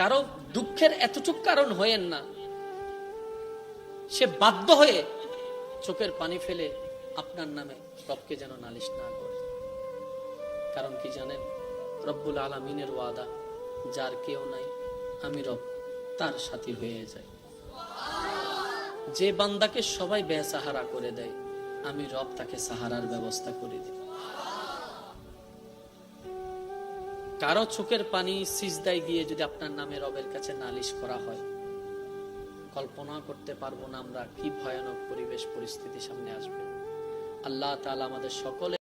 কারো দুঃখের এতটুক কারণ হয়েন না, সে বাধ্য হয়ে চোখের পানি ফেলে আপনার নামে রবকে যেন নালিশ না করে। কারণ কি জানেন, রব্বুল আলামিনের ওয়াদা, যার কেউ নাই আমি রব তার সাথী হয়ে যাই। যে বান্দাকে সবাই বেসাহারা করে দেয়, আমি রব তাকে সাহারার ব্যবস্থা করে দিই। কারো চোখের পানি সিজদায় গিয়ে যদি আপনার নামে রবের কাছে নালিশ করা হয়, কল্পনা করতে পারবো না আমরা কি ভয়ানক পরিবেশ পরিস্থিতি সামনে আসবে। আল্লাহ তাআলা আমাদের সকলে